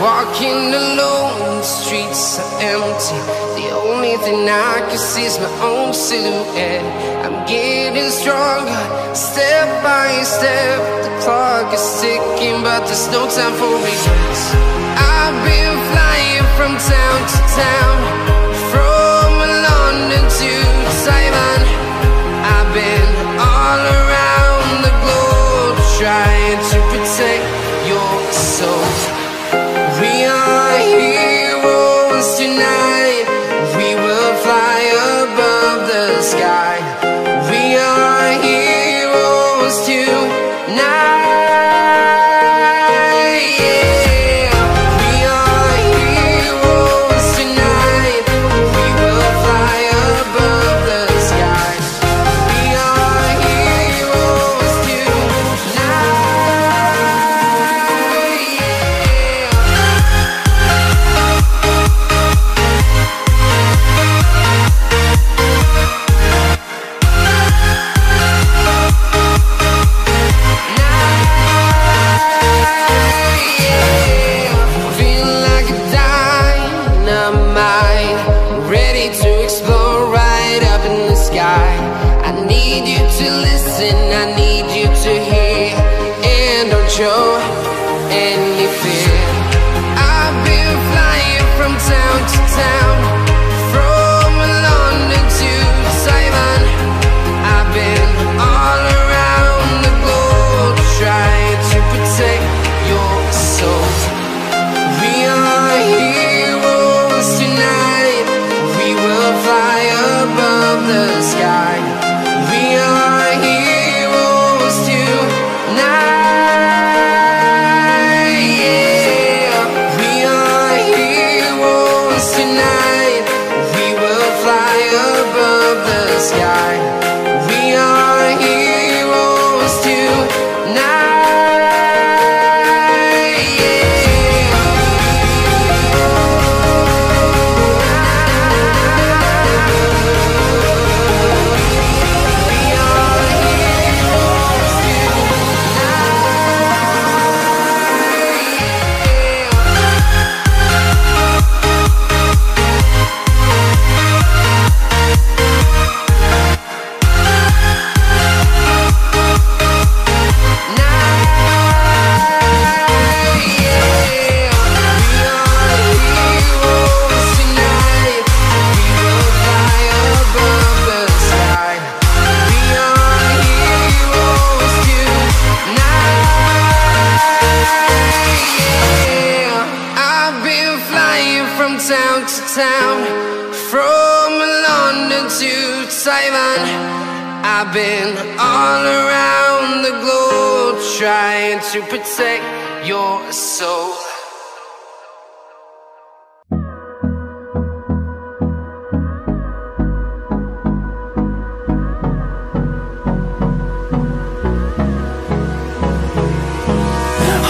Walking alone, the streets are empty. The only thing I can see is my own silhouette. I'm getting stronger, step by step. The clock is ticking, but there's no time for regrets. I've been flying from town to town, from London to Taiwan. I've been all around the globe, trying to protect your soul. We are heroes tonight. We will fly above the sky. We are heroes tonight. Yeah. We are heroes tonight. We will fly above the sky. We are heroes tonight. I need you to hear, and don't show any fear. I've been flying from town to town, from London to Taiwan. I've been all around the globe, trying to protect your soul. We are heroes tonight. We will fly above the sky. We are heroes tonight. Yeah. We are heroes tonight. We will fly above the sky. We are heroes tonight. Yeah. Town to town, from London to Taiwan. I've been all around the globe, trying to protect your soul.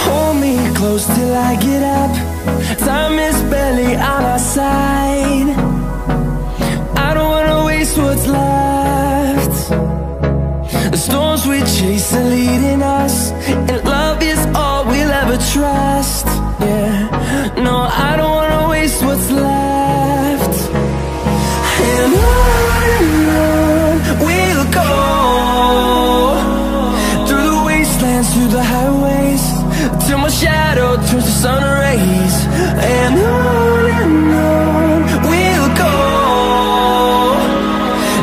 Hold me close till I get up. Time is barely on our side. I don't wanna waste what's left. The storms we chase are leading us, and love is all we'll ever trust. Yeah, no, I don't wanna waste what's left. And on we'll go, through the wastelands, through the highways, till my shadow turns to sun rays. And on we'll go,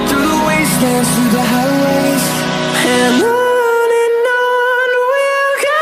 through the wastelands, through the highways, and on we'll go.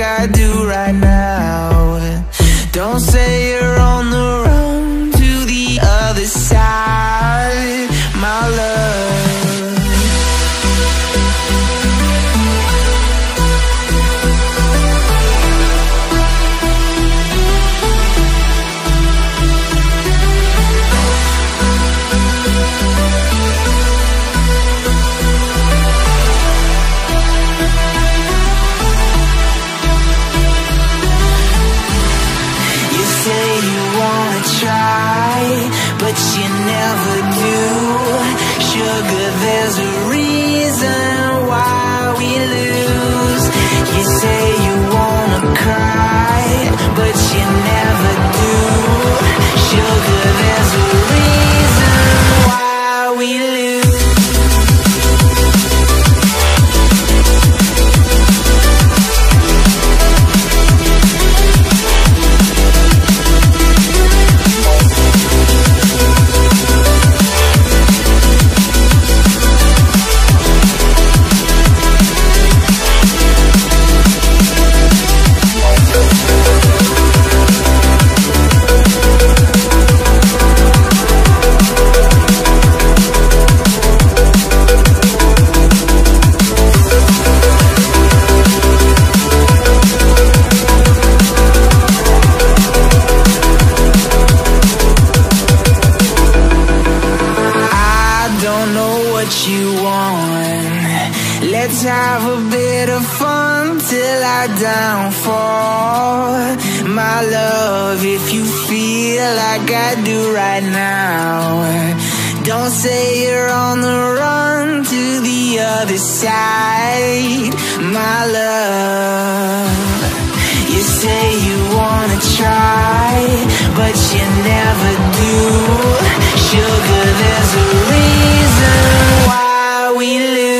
I do right now. Don't say you're on the run to the other side, my love. But you never do. Sugar, there's a reason why we lose. You say you wanna cry, but you never do. Sugar, there's a reason why we lose. Let's have a bit of fun till I downfall. My love, if you feel like I do right now, don't say you're on the run to the other side, my love. You say you wanna try, but you never do. Sugar, there's a reason why we lose.